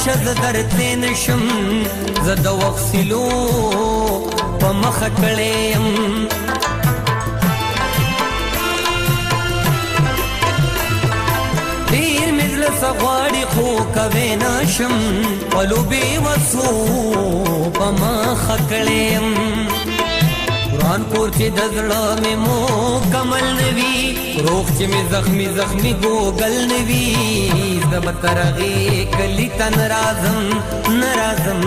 راشه زه درتلی نشم زه د وخسلو په مخه کړی یم ډېر مې زړه څه غواړي خو کوی نشم په لوبې وسو په مخه کړی یم قرآن کور چې د زړه مې مکمل نه وي روغ چې مې زخمي زخمي ګوګل نه وي زه به تر هغې کلي ته نه راځم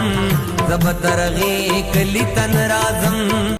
زه به تر هغې کلي ته نه راځم